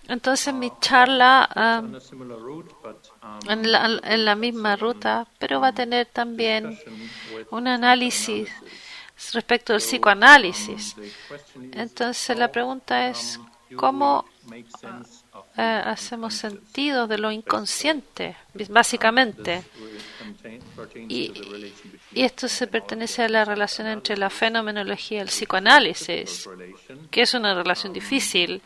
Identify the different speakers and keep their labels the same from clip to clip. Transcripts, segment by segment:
Speaker 1: Entonces mi charla en la misma ruta, pero va a tener también un análisis respecto al psicoanálisis. Entonces la pregunta es, ¿cómo hacemos sentido de lo inconsciente, básicamente? Y esto se pertenece a la relación entre la fenomenología y el psicoanálisis, que es una relación difícil.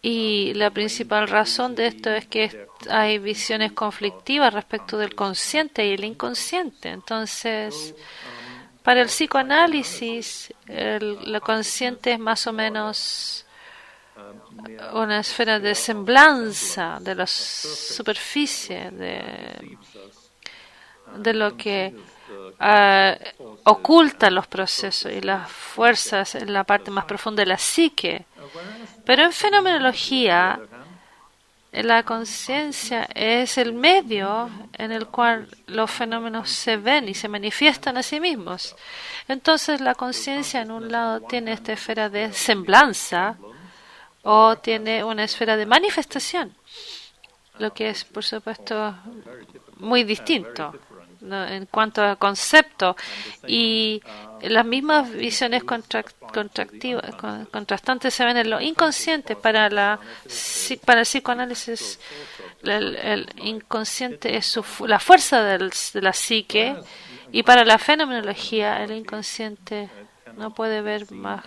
Speaker 1: Y la principal razón de esto es que hay visiones conflictivas respecto del consciente y el inconsciente. Entonces, para el psicoanálisis, lo consciente es más o menos una esfera de semblanza de la superficie, de lo que oculta los procesos y las fuerzas en la parte más profunda de la psique. Pero en fenomenología, la conciencia es el medio en el cual los fenómenos se ven y se manifiestan a sí mismos. Entonces la conciencia en un lado tiene esta esfera de semblanza o tiene una esfera de manifestación, lo que es por supuesto muy distinto, ¿no?, en cuanto a concepto, y las mismas visiones contrastantes se ven en lo inconsciente. Para el psicoanálisis, el inconsciente es la fuerza de la psique, y para la fenomenología el inconsciente no puede verse más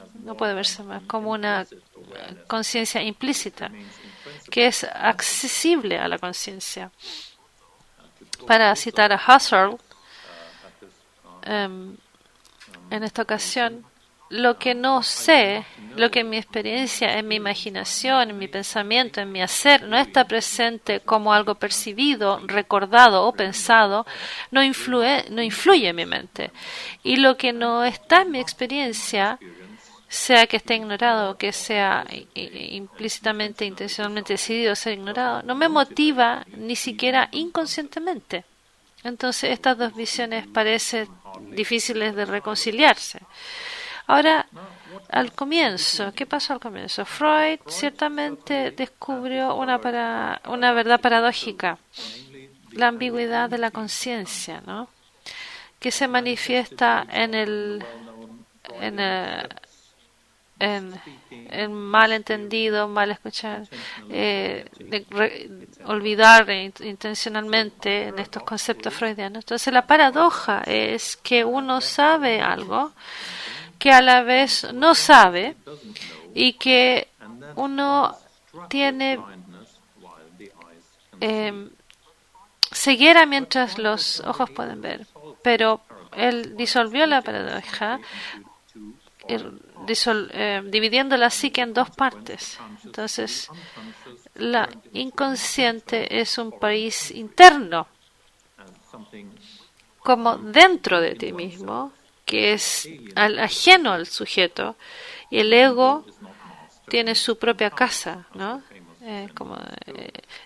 Speaker 1: como una conciencia implícita que es accesible a la conciencia. Para citar a Husserl, en esta ocasión, lo que no sé, lo que en mi experiencia, en mi imaginación, en mi pensamiento, en mi hacer, no está presente como algo percibido, recordado o pensado, no influye en mi mente. Y lo que no está en mi experiencia, sea que esté ignorado o que sea implícitamente, intencionalmente decidido ser ignorado, no me motiva ni siquiera inconscientemente. Entonces estas dos visiones parecen difíciles de reconciliarse. Ahora, al comienzo, ¿qué pasó al comienzo? Freud ciertamente descubrió una verdad paradójica, la ambigüedad de la conciencia, ¿no?, que se manifiesta en mal entendido, mal escuchar, olvidar intencionalmente en estos conceptos freudianos. Entonces la paradoja es que uno sabe algo que a la vez no sabe, y que uno tiene ceguera mientras los ojos pueden ver. Pero él disolvió la paradoja dividiendo la psique en dos partes. Entonces, la inconsciente es un país interno, como dentro de ti mismo, que es ajeno al sujeto, y el ego tiene su propia casa, ¿no?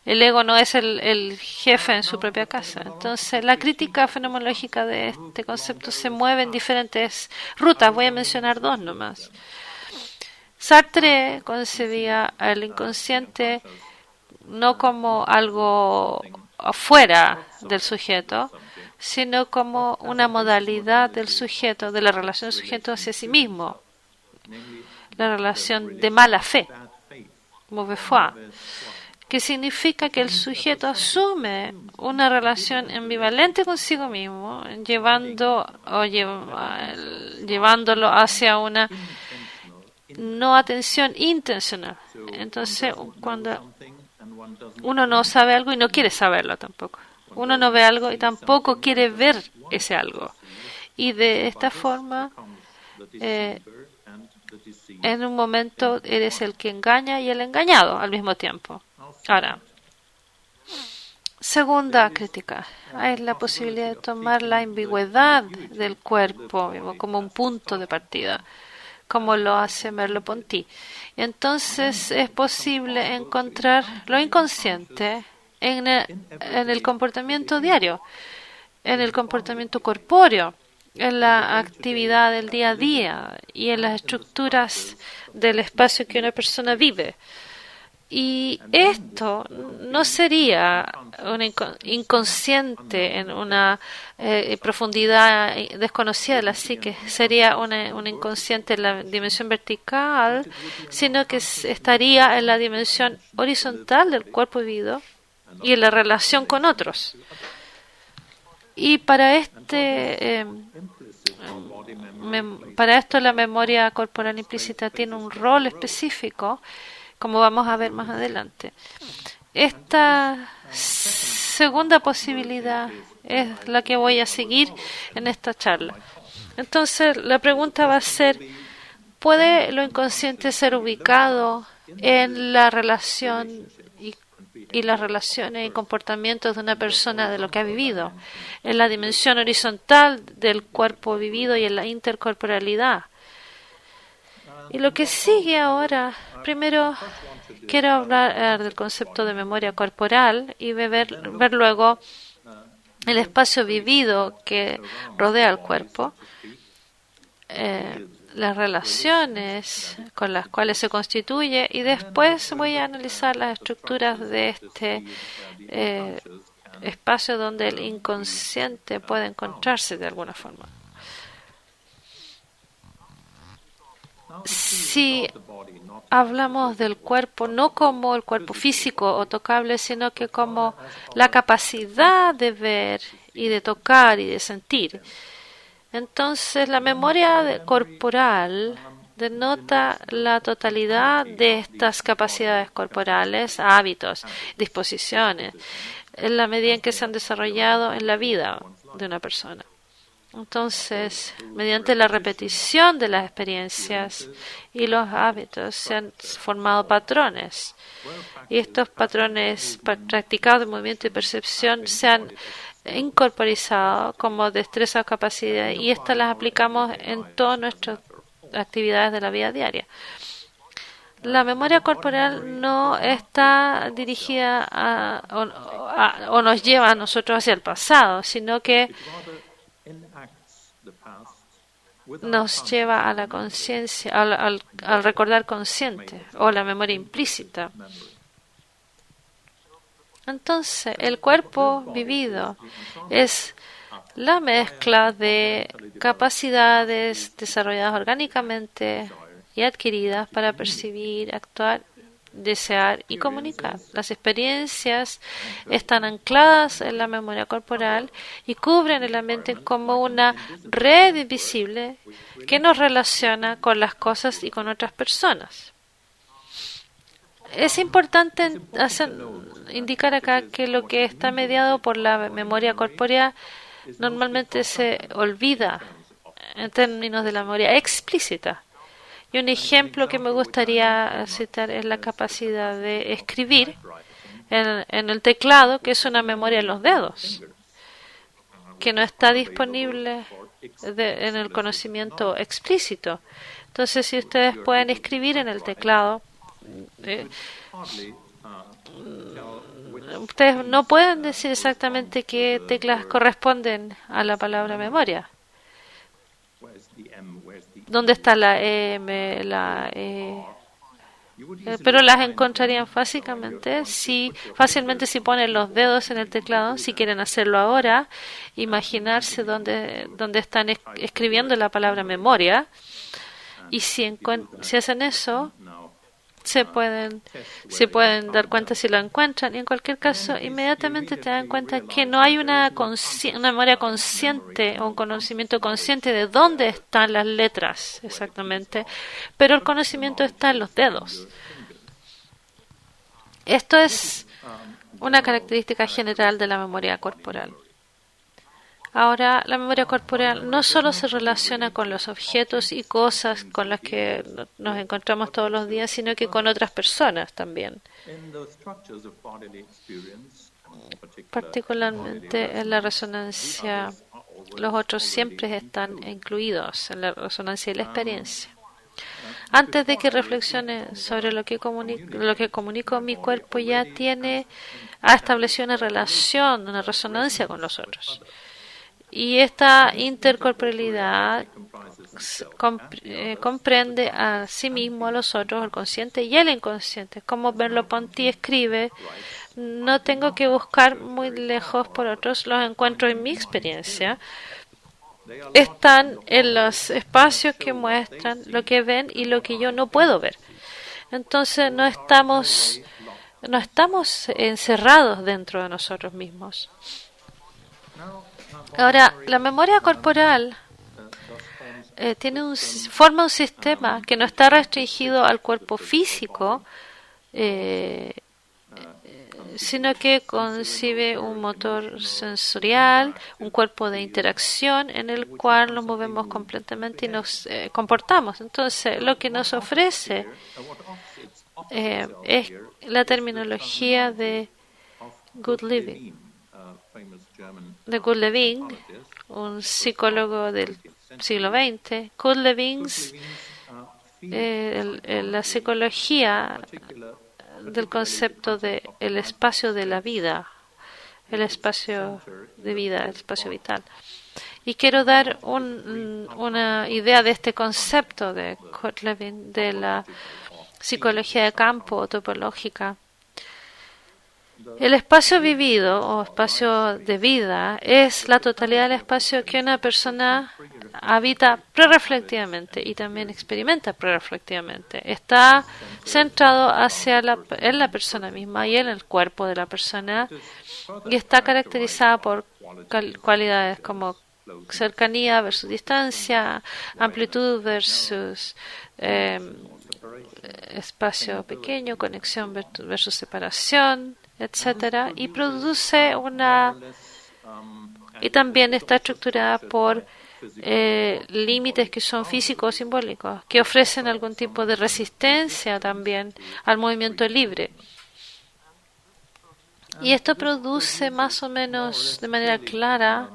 Speaker 1: El ego no es el jefe en su propia casa. Entonces, la crítica fenomenológica de este concepto se mueve en diferentes rutas. Voy a mencionar dos nomás. Sartre concebía al inconsciente no como algo afuera del sujeto, sino como una modalidad del sujeto, de la relación del sujeto hacia sí mismo, la relación de mala fe, mauvaise foi, que significa que el sujeto asume una relación ambivalente consigo mismo, llevándolo hacia una no atención intencional. Entonces, cuando uno no sabe algo y no quiere saberlo tampoco, uno no ve algo y tampoco quiere ver ese algo, y de esta forma en un momento eres el que engaña y el engañado al mismo tiempo. Ahora, segunda crítica, hay la posibilidad de tomar la ambigüedad del cuerpo como un punto de partida, como lo hace Merleau-Ponty. Entonces es posible encontrar lo inconsciente en el comportamiento diario, en el comportamiento corpóreo, en la actividad del día a día y en las estructuras del espacio que una persona vive. Y esto no sería un inconsciente en una profundidad desconocida de la psique, sería un inconsciente en la dimensión vertical, sino que estaría en la dimensión horizontal del cuerpo vivido y en la relación con otros. Y para esto la memoria corporal implícita tiene un rol específico, como vamos a ver más adelante. Esta segunda posibilidad es la que voy a seguir en esta charla. Entonces, la pregunta va a ser, ¿puede lo inconsciente ser ubicado en la relación y las relaciones y comportamientos de una persona de lo que ha vivido, en la dimensión horizontal del cuerpo vivido y en la intercorporalidad? Y lo que sigue ahora, primero quiero hablar del concepto de memoria corporal y ver luego el espacio vivido que rodea al cuerpo, las relaciones con las cuales se constituye, y después voy a analizar las estructuras de este espacio donde el inconsciente puede encontrarse de alguna forma. Si hablamos del cuerpo no como el cuerpo físico o tocable, sino que como la capacidad de ver y de tocar y de sentir, entonces la memoria corporal denota la totalidad de estas capacidades corporales, hábitos, disposiciones, en la medida en que se han desarrollado en la vida de una persona. Entonces, mediante la repetición de las experiencias y los hábitos se han formado patrones. Y estos patrones practicados de movimiento y percepción se han incorporizado como destrezas o capacidades, y estas las aplicamos en todas nuestras actividades de la vida diaria. La memoria corporal no está dirigida o nos lleva a nosotros hacia el pasado, sino que nos lleva a la conciencia, al recordar consciente o la memoria implícita. Entonces, el cuerpo vivido es la mezcla de capacidades desarrolladas orgánicamente y adquiridas para percibir, actuar, desear y comunicar. Las experiencias están ancladas en la memoria corporal y cubren el ambiente como una red invisible que nos relaciona con las cosas y con otras personas. Es importante indicar acá que lo que está mediado por la memoria corpórea normalmente se olvida en términos de la memoria explícita. Y un ejemplo que me gustaría citar es la capacidad de escribir en el teclado, que es una memoria en los dedos, que no está disponible en el conocimiento explícito. Entonces, si ustedes pueden escribir en el teclado, ustedes no pueden decir exactamente qué teclas corresponden a la palabra memoria. ¿Dónde está la M, la E? Pero las encontrarían fácilmente si ponen los dedos en el teclado. Si quieren hacerlo ahora, imaginarse dónde están escribiendo la palabra memoria, y si hacen eso, se pueden dar cuenta si lo encuentran, y en cualquier caso inmediatamente te dan cuenta que no hay una memoria consciente o un conocimiento consciente de dónde están las letras exactamente, pero el conocimiento está en los dedos. Esto es una característica general de la memoria corporal. Ahora, la memoria corporal no solo se relaciona con los objetos y cosas con las que nos encontramos todos los días, sino que con otras personas también. Particularmente en la resonancia, los otros siempre están incluidos en la resonancia y la experiencia. Antes de que reflexione sobre lo que comunico, mi cuerpo ya ha establecido una relación, una resonancia con los otros. Y esta intercorporalidad comprende a sí mismo, a los otros, el consciente y el inconsciente. Como Merleau-Ponty escribe, no tengo que buscar muy lejos por otros, los encuentro en mi experiencia. Están en los espacios que muestran lo que ven y lo que yo no puedo ver. Entonces no estamos encerrados dentro de nosotros mismos. Ahora, la memoria corporal forma un sistema que no está restringido al cuerpo físico, sino que concibe un motor sensorial, un cuerpo de interacción en el cual nos movemos completamente y nos comportamos. Entonces, lo que nos ofrece es la terminología de Good Living, de Good Levine, un psicólogo del siglo XX. Good Levins, la psicología del concepto de el espacio de la vida, el espacio de vida, el espacio vital. Y quiero dar una idea de este concepto de Kurt Lewin, de la psicología de campo topológica. El espacio vivido o espacio de vida es la totalidad del espacio que una persona habita prereflectivamente y también experimenta prereflectivamente. Está centrado en la persona misma y en el cuerpo de la persona y está caracterizada por cualidades como cercanía versus distancia, amplitud versus espacio pequeño, conexión versus separación, etcétera, y produce y también está estructurada por límites que son físicos o simbólicos, que ofrecen algún tipo de resistencia también al movimiento libre. Y esto produce más o menos de manera clara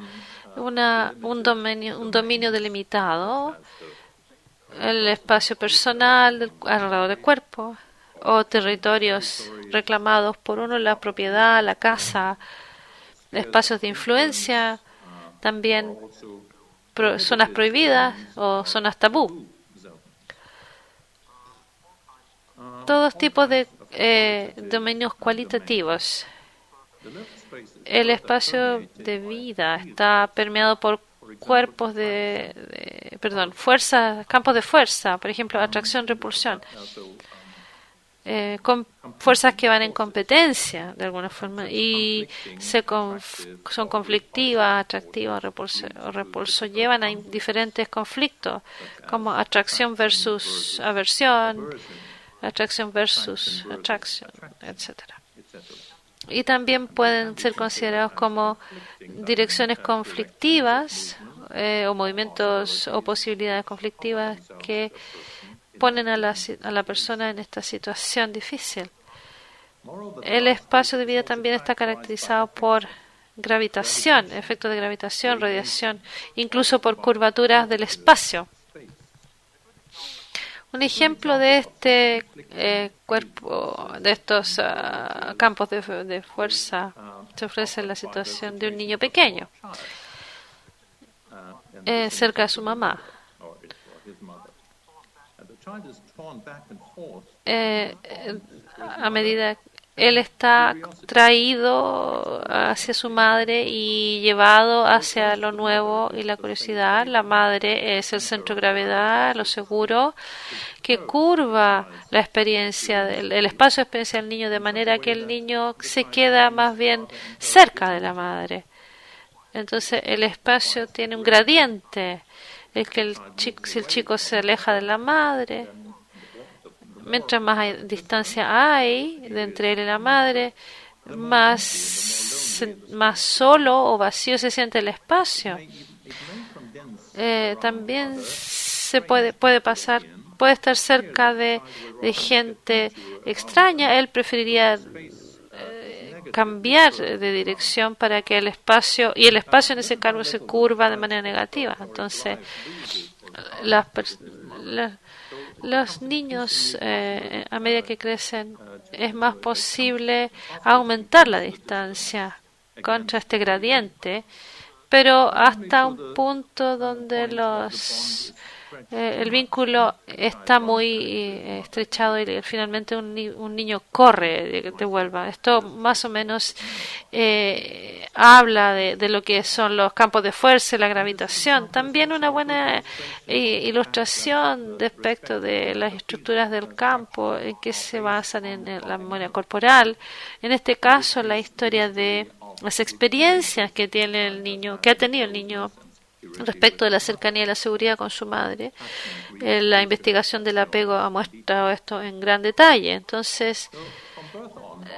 Speaker 1: un dominio delimitado, el espacio personal alrededor del cuerpo, o territorios reclamados por uno, la propiedad, la casa, espacios de influencia, también zonas prohibidas o zonas tabú. Todos tipos de dominios cualitativos. El espacio de vida está permeado por campos de fuerza, por ejemplo, atracción-repulsión. Con fuerzas que van en competencia de alguna forma y son conflictivas, atractivas o repulso, llevan a diferentes conflictos como atracción versus aversión, atracción versus atracción, etcétera. Y también pueden ser considerados como direcciones conflictivas o movimientos o posibilidades conflictivas que ponen a la persona en esta situación difícil. El espacio de vida también está caracterizado por gravitación, efectos de gravitación, radiación, incluso por curvaturas del espacio. Un ejemplo de este cuerpo, de estos campos de fuerza, se ofrece en la situación de un niño pequeño cerca de su mamá. A medida él está traído hacia su madre y llevado hacia lo nuevo y la curiosidad. La madre es el centro de gravedad, lo seguro, que curva la experiencia, el espacio de experiencia del niño de manera que el niño se queda más bien cerca de la madre. Entonces el espacio tiene un gradiente, si el chico se aleja de la madre, mientras más distancia hay de entre él y la madre, más solo o vacío se siente el espacio. También puede estar cerca de gente extraña. Él preferiría cambiar de dirección para que el espacio en ese caso se curva de manera negativa. Entonces, los niños, a medida que crecen, es más posible aumentar la distancia contra este gradiente, pero hasta un punto donde el vínculo está muy estrechado y finalmente un niño corre de vuelta. Esto más o menos habla de lo que son los campos de fuerza y la gravitación. También una buena ilustración respecto de las estructuras del campo en que se basan en la memoria corporal. En este caso, la historia de las experiencias que tiene el niño, que ha tenido el niño respecto de la cercanía y la seguridad con su madre. La investigación del apego ha mostrado esto en gran detalle. Entonces,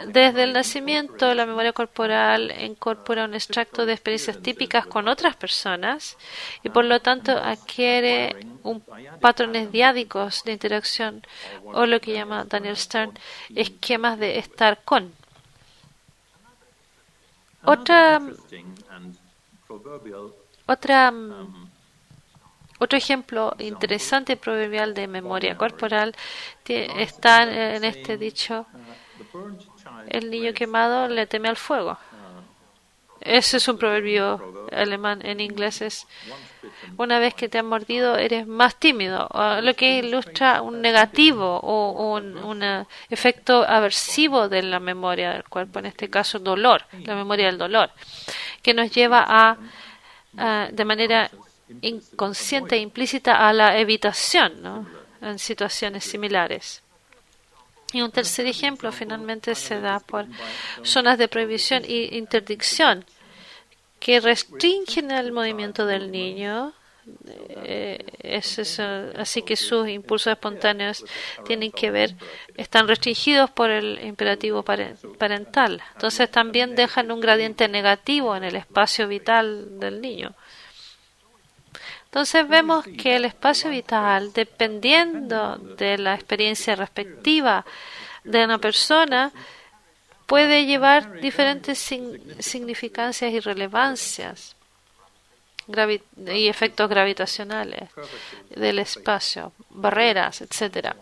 Speaker 1: desde el nacimiento, la memoria corporal incorpora un extracto de experiencias típicas con otras personas y por lo tanto adquiere patrones diádicos de interacción o lo que llama Daniel Stern esquemas de estar con. Otro ejemplo interesante y proverbial de memoria corporal está en este dicho: el niño quemado le teme al fuego. Ese es un proverbio alemán. En inglés es: una vez que te han mordido eres más tímido, lo que ilustra un negativo o un efecto aversivo de la memoria del cuerpo, en este caso dolor, la memoria del dolor, que nos lleva de manera inconsciente e implícita a la evitación, ¿no?, en situaciones similares. Y un tercer ejemplo finalmente se da por zonas de prohibición e interdicción que restringen el movimiento del niño. Así que sus impulsos espontáneos están restringidos por el imperativo parental. Entonces también dejan un gradiente negativo en el espacio vital del niño. Entonces vemos que el espacio vital, dependiendo de la experiencia respectiva de una persona, puede llevar diferentes significancias y relevancias y efectos gravitacionales del espacio, barreras, etcétera.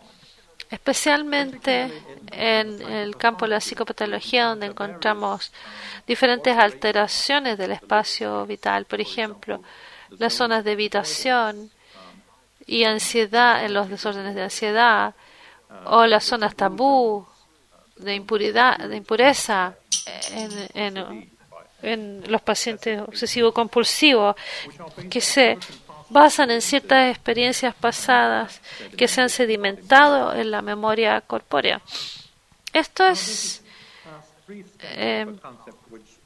Speaker 1: Especialmente en el campo de la psicopatología, donde encontramos diferentes alteraciones del espacio vital, por ejemplo, las zonas de evitación y ansiedad en los desórdenes de ansiedad, o las zonas tabú de impureza en los pacientes obsesivo-compulsivos, que se basan en ciertas experiencias pasadas que se han sedimentado en la memoria corpórea. Esto es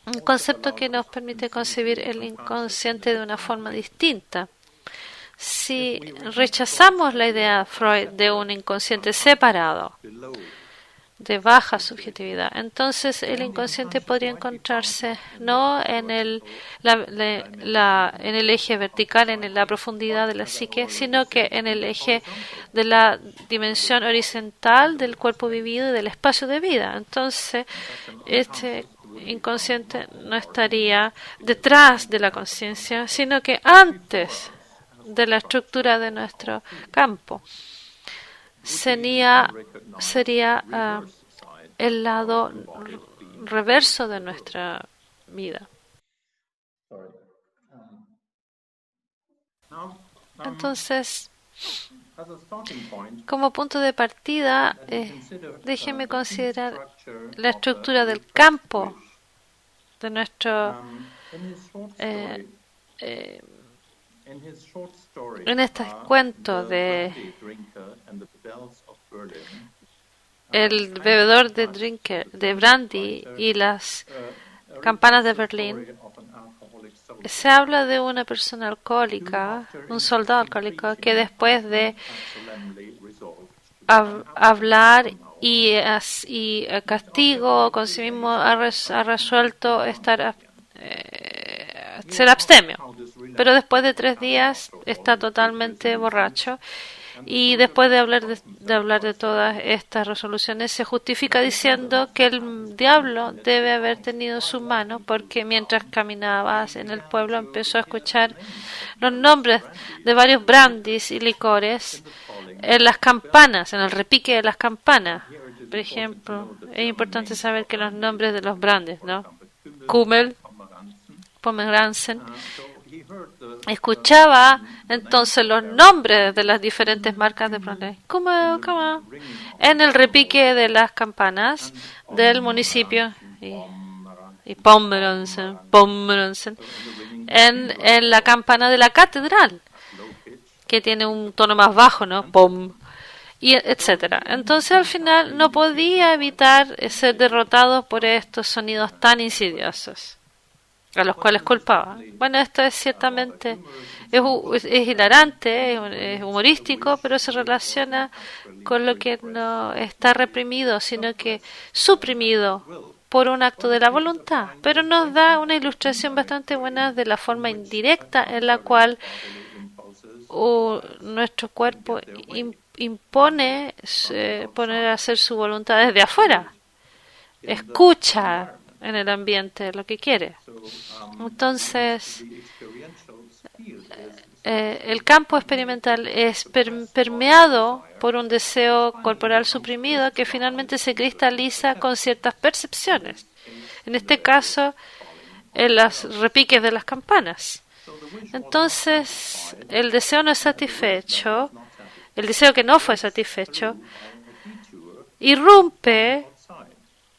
Speaker 1: un concepto que nos permite concebir el inconsciente de una forma distinta. Si rechazamos la idea de Freud de un inconsciente separado, de baja subjetividad, entonces el inconsciente podría encontrarse no en el eje vertical, en la profundidad de la psique, sino que en el eje de la dimensión horizontal del cuerpo vivido y del espacio de vida. Entonces, este inconsciente no estaría detrás de la conciencia, sino que antes de la estructura de nuestro campo. Sería el lado reverso de nuestra vida. Entonces, como punto de partida, déjeme considerar la estructura del campo de nuestro en este cuento de el bebedor de brandy y las campanas de Berlín. Se habla de una persona alcohólica, un soldado alcohólico, que después de hablar y castigo con sí mismo ha resuelto ser abstemio. Pero después de 3 días está totalmente borracho, y después de hablar de todas estas resoluciones se justifica diciendo que el diablo debe haber tenido su mano, porque mientras caminaba en el pueblo empezó a escuchar los nombres de varios brandis y licores en las campanas, en el repique de las campanas. Por ejemplo, es importante saber que los nombres de los brandis, ¿no? Kummel, Pomeranzen, escuchaba entonces los nombres de las diferentes marcas de Proné, como en el repique de las campanas del municipio y Pomeransen, en la campana de la catedral, que tiene un tono más bajo, ¿no? Pom, y etcétera. Entonces al final no podía evitar ser derrotado por estos sonidos tan insidiosos a los cuales culpaba. Bueno, esto es ciertamente es hilarante, es humorístico, pero se relaciona con lo que no está reprimido, sino que suprimido por un acto de la voluntad. Pero nos da una ilustración bastante buena de la forma indirecta en la cual nuestro cuerpo impone poner a hacer su voluntad desde afuera. Escucha en el ambiente lo que quiere. Entonces, el campo experimental es permeado por un deseo corporal suprimido que finalmente se cristaliza con ciertas percepciones. En este caso, en los repiques de las campanas. Entonces, el deseo no es satisfecho, el deseo que no fue satisfecho, irrumpe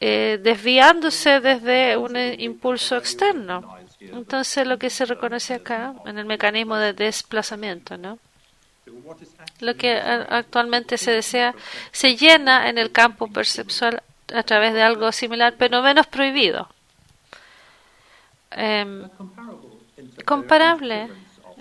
Speaker 1: desviándose desde un impulso externo. Entonces, lo que se reconoce acá en el mecanismo de desplazamiento, ¿no? Lo que actualmente se desea se llena en el campo perceptual a través de algo similar, pero menos prohibido. Comparable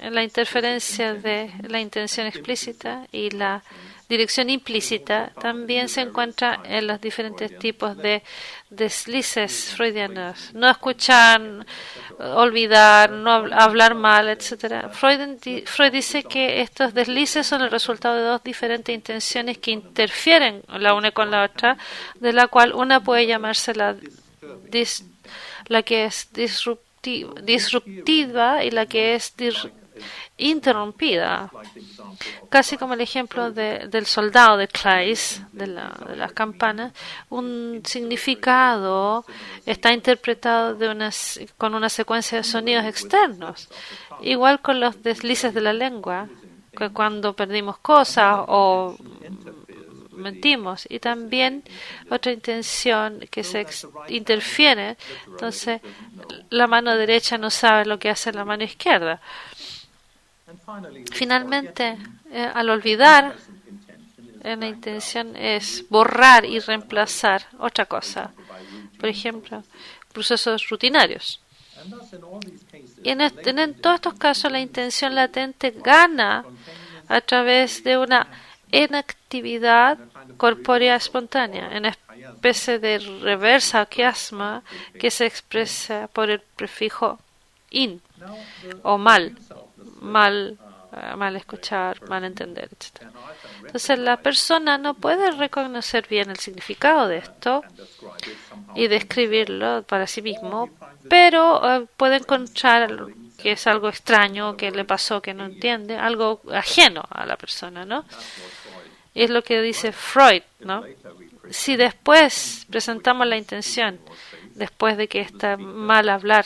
Speaker 1: en la interferencia de la intención explícita y la dirección implícita también se encuentra en los diferentes tipos de deslices freudianos. No escuchar, olvidar, no hablar mal, etc. Freud dice que estos deslices son el resultado de dos diferentes intenciones que interfieren la una con la otra, de la cual una puede llamarse la que es disruptiva y la que es interrumpida, casi como el ejemplo del soldado de Claes, de las campanas. Un significado está interpretado con una secuencia de sonidos externos, igual con los deslices de la lengua, que cuando perdimos cosas o mentimos, y también otra intención que se interfiere. Entonces la mano derecha no sabe lo que hace la mano izquierda. Finalmente, al olvidar, la intención es borrar y reemplazar otra cosa. Por ejemplo, procesos rutinarios. Y en todos estos casos, la intención latente gana a través de una inactividad corpórea espontánea, en especie de reversa quiasma que se expresa por el prefijo in o mal escuchar, mal entender, etc. Entonces la persona no puede reconocer bien el significado de esto y describirlo para sí mismo, pero puede encontrar que es algo extraño, que le pasó, que no entiende, algo ajeno a la persona, ¿no? Y es lo que dice Freud, ¿no? Si después presentamos la intención, después de que está mal hablar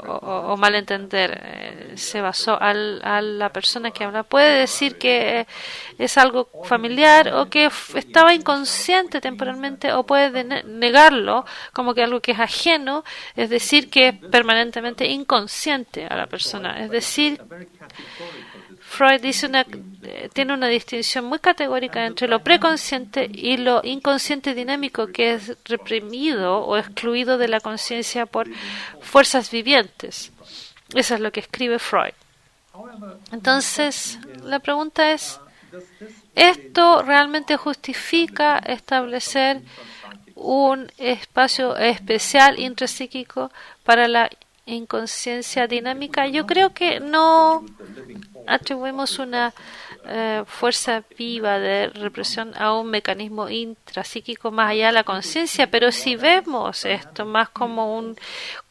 Speaker 1: o mal entender se basó a la persona que habla, puede decir que es algo familiar o que estaba inconsciente temporalmente, o puede negarlo como que algo que es ajeno, es decir, que es permanentemente inconsciente a la persona. Es decir, Freud tiene una distinción muy categórica entre lo preconsciente y lo inconsciente dinámico, que es reprimido o excluido de la conciencia por fuerzas vivientes. Eso es lo que escribe Freud. Entonces, la pregunta es, ¿esto realmente justifica establecer un espacio especial intrapsíquico para la inconsciencia dinámica? Yo creo que no atribuimos una fuerza viva de represión a un mecanismo intrapsíquico más allá de la conciencia, pero si vemos esto más como un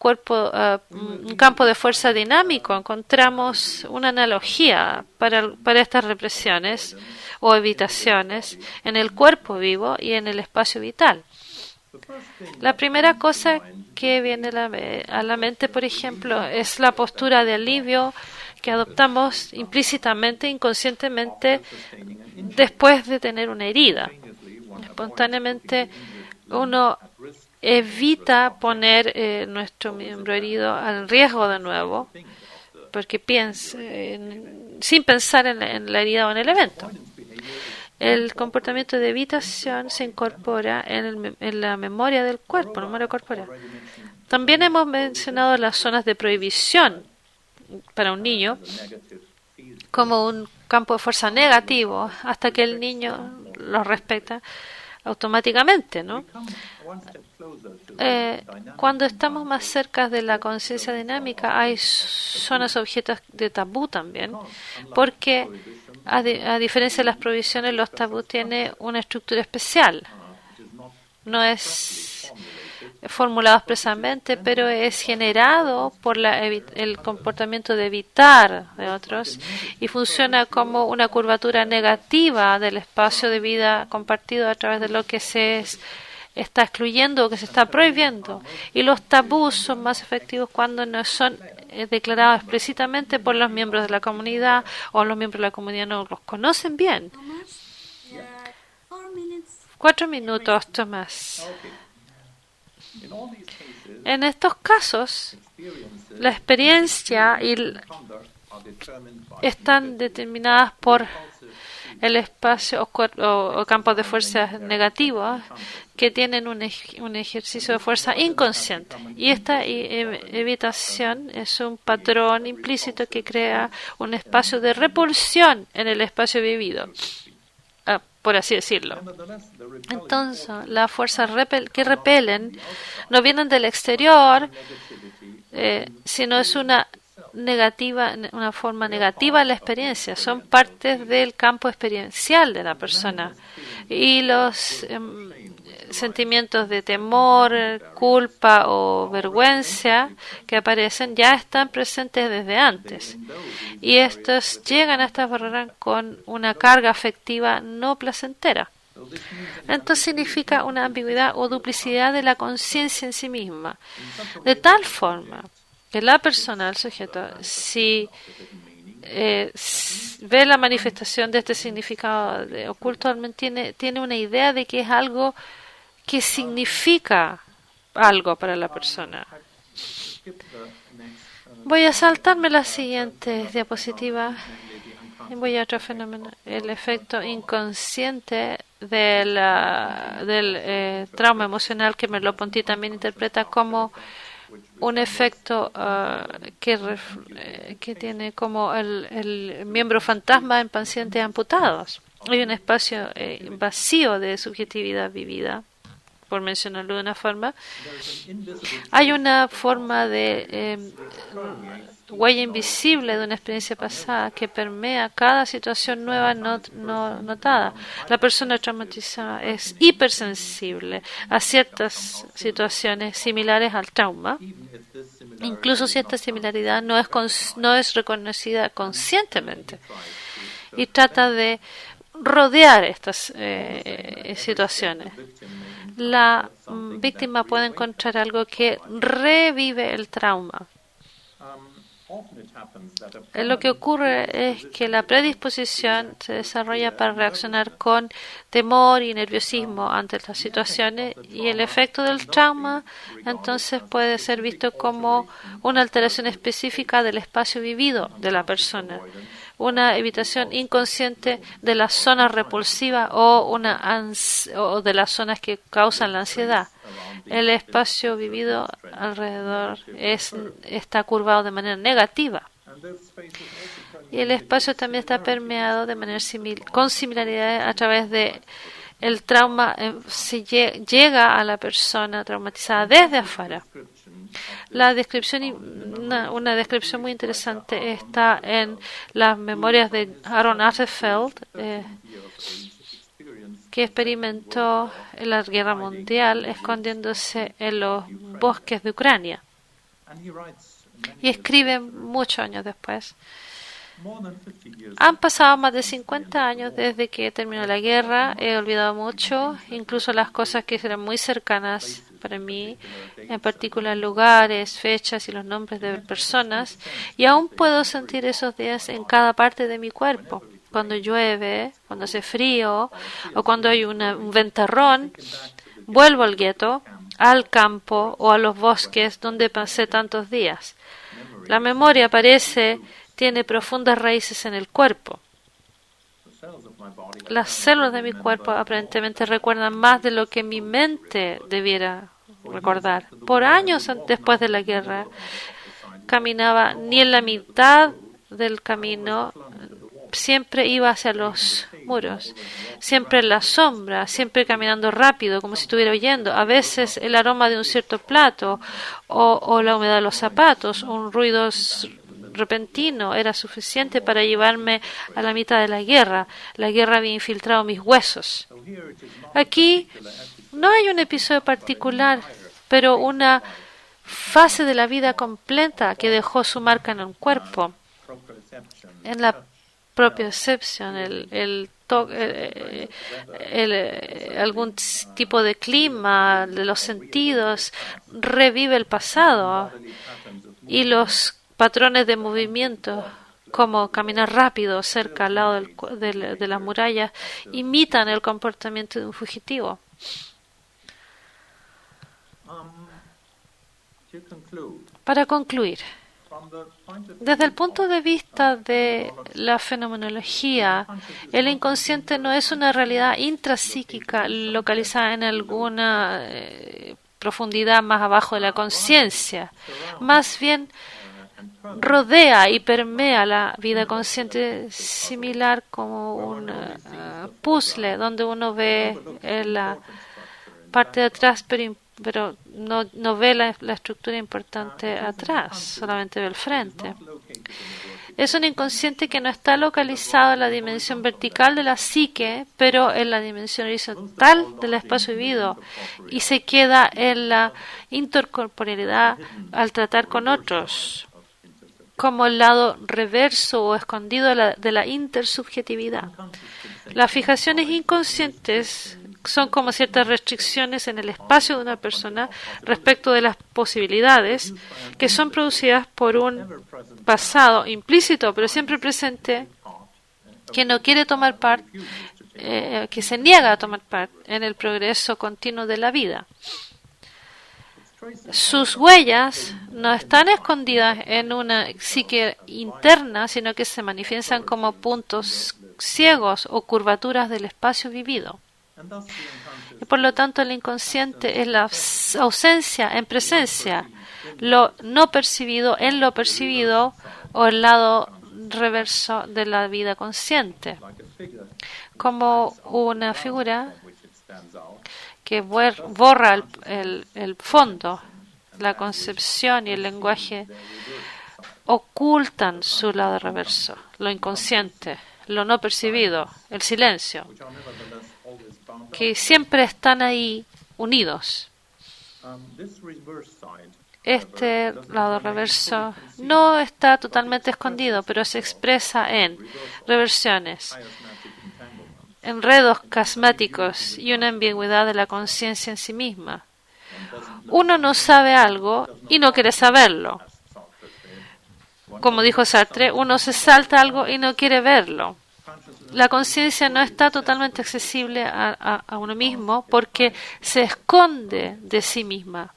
Speaker 1: un campo de fuerza dinámico, encontramos una analogía para estas represiones o evitaciones en el cuerpo vivo y en el espacio vital. La primera cosa que viene a la mente, por ejemplo, es la postura de alivio que adoptamos implícitamente, inconscientemente, después de tener una herida. Espontáneamente, uno evita poner nuestro miembro herido al riesgo de nuevo, porque piensa, sin pensar en la herida o en el evento. El comportamiento de evitación se incorpora en la memoria del cuerpo, memoria corporal. También hemos mencionado las zonas de prohibición para un niño como un campo de fuerza negativo hasta que el niño lo respeta automáticamente, ¿no? Cuando estamos más cerca de la conciencia dinámica hay zonas objetos de tabú también, porque a diferencia de las prohibiciones, los tabú tienen una estructura especial. No es formulado expresamente, pero es generado por el comportamiento de evitar de otros y funciona como una curvatura negativa del espacio de vida compartido a través de lo que se está excluyendo o que se está prohibiendo. Y los tabús son más efectivos cuando no son declarados explícitamente por los miembros de la comunidad o los miembros de la comunidad no los conocen bien. 4 minutos, Tomás. En estos casos, la experiencia están determinadas por el espacio o campos de fuerza negativos que tienen un ejercicio de fuerza inconsciente. Y esta evitación es un patrón implícito que crea un espacio de repulsión en el espacio vivido, por así decirlo. Entonces, las fuerzas que repelen no vienen del exterior, sino es una forma negativa de la experiencia, son partes del campo experiencial de la persona. Y los sentimientos de temor, culpa o vergüenza que aparecen ya están presentes desde antes. Y estos llegan a estas barreras con una carga afectiva no placentera. Entonces significa una ambigüedad o duplicidad de la conciencia en sí misma. De tal forma que la persona, el sujeto, si ve la manifestación de este significado oculto, tiene una idea de que es algo que significa algo para la persona. Voy a saltarme la siguiente diapositiva y voy a otro fenómeno, el efecto inconsciente del trauma emocional, que Merleau-Ponty también interpreta como un efecto que tiene como el miembro fantasma en pacientes amputados. Hay un espacio vacío de subjetividad vivida, por mencionarlo de una forma. Hay una forma de huella invisible de una experiencia pasada que permea cada situación nueva no notada. La persona traumatizada es hipersensible a ciertas situaciones similares al trauma, incluso si esta similaridad no es reconocida conscientemente, y trata de rodear estas situaciones. La víctima puede encontrar algo que revive el trauma. Lo que ocurre es que la predisposición se desarrolla para reaccionar con temor y nerviosismo ante estas situaciones, y el efecto del trauma entonces puede ser visto como una alteración específica del espacio vivido de la persona, una evitación inconsciente de las zonas repulsivas o de las zonas que causan la ansiedad. El espacio vivido alrededor está curvado de manera negativa. Y el espacio también está permeado de manera con similaridades a través de el trauma. Llega a la persona traumatizada desde afuera. La descripción, una descripción muy interesante está en las memorias de Aaron Artefeld, que experimentó en la Guerra Mundial escondiéndose en los bosques de Ucrania. Y escribe muchos años después Han pasado más de 50 años desde que terminó la guerra. He olvidado mucho, incluso las cosas que eran muy cercanas para mí, en particular lugares, fechas y los nombres de personas, y aún puedo sentir esos días en cada parte de mi cuerpo. Cuando llueve, cuando hace frío o cuando hay un ventarrón, vuelvo al gueto, al campo o a los bosques donde pasé tantos días. La memoria tiene profundas raíces en el cuerpo. Las células de mi cuerpo aparentemente recuerdan más de lo que mi mente debiera recordar. Por años después de la guerra, caminaba ni en la mitad del camino, siempre iba hacia los muros, siempre en la sombra, siempre caminando rápido, como si estuviera huyendo. A veces el aroma de un cierto plato o la humedad de los zapatos, un ruido repentino era suficiente para llevarme a la mitad de la guerra. La guerra había infiltrado mis huesos. Aquí no hay un episodio particular, pero una fase de la vida completa que dejó su marca en el cuerpo, en la propiocepción, algún tipo de clima, de los sentidos, revive el pasado y los patrones de movimiento, como caminar rápido cerca al lado de las murallas, imitan el comportamiento de un fugitivo. Para concluir, desde el punto de vista de la fenomenología, el inconsciente no es una realidad intrapsíquica localizada en alguna profundidad más abajo de la conciencia. Más bien, rodea y permea la vida consciente, similar como un puzzle donde uno ve la parte de atrás, pero no ve la estructura importante atrás, solamente ve el frente. Es un inconsciente que no está localizado en la dimensión vertical de la psique, pero en la dimensión horizontal del espacio vivido, y se queda en la intercorporealidad al tratar con otros, como el lado reverso o escondido de la intersubjetividad. Las fijaciones inconscientes son como ciertas restricciones en el espacio de una persona respecto de las posibilidades que son producidas por un pasado implícito, pero siempre presente, que no quiere tomar parte, que se niega a tomar parte en el progreso continuo de la vida. Sus huellas no están escondidas en una psique interna, sino que se manifiestan como puntos ciegos o curvaturas del espacio vivido. Y por lo tanto, el inconsciente es la ausencia en presencia, lo no percibido en lo percibido o el lado reverso de la vida consciente, como una figura que borra el fondo. La concepción y el lenguaje ocultan su lado reverso, lo inconsciente, lo no percibido, el silencio, que siempre están ahí unidos. Este lado reverso no está totalmente escondido, pero se expresa en reversiones, enredos casmáticos y una ambigüedad de la conciencia en sí misma. Uno no sabe algo y no quiere saberlo. Como dijo Sartre, uno se salta algo y no quiere verlo. La conciencia no está totalmente accesible a uno mismo porque se esconde de sí misma.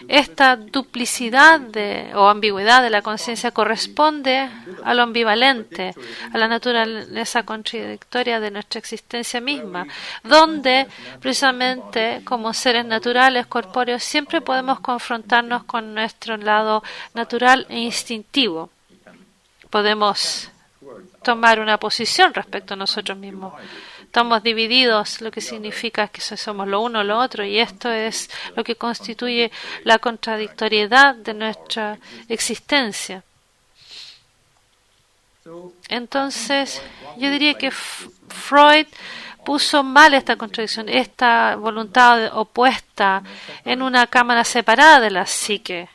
Speaker 1: Esta duplicidad o ambigüedad de la conciencia corresponde a lo ambivalente, a la naturaleza contradictoria de nuestra existencia misma, donde precisamente como seres naturales, corpóreos, siempre podemos confrontarnos con nuestro lado natural e instintivo. Podemos tomar una posición respecto a nosotros mismos. Estamos divididos, lo que significa que somos lo uno o lo otro, y esto es lo que constituye la contradictoriedad de nuestra existencia. Entonces, yo diría que Freud puso mal esta contradicción, esta voluntad opuesta en una cámara separada de la psique.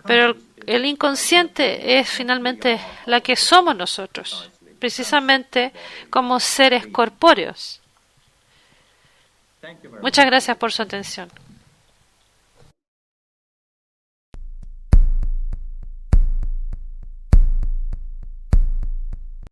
Speaker 1: Pero el inconsciente es finalmente la que somos nosotros, precisamente como seres corpóreos. Muchas gracias por su atención.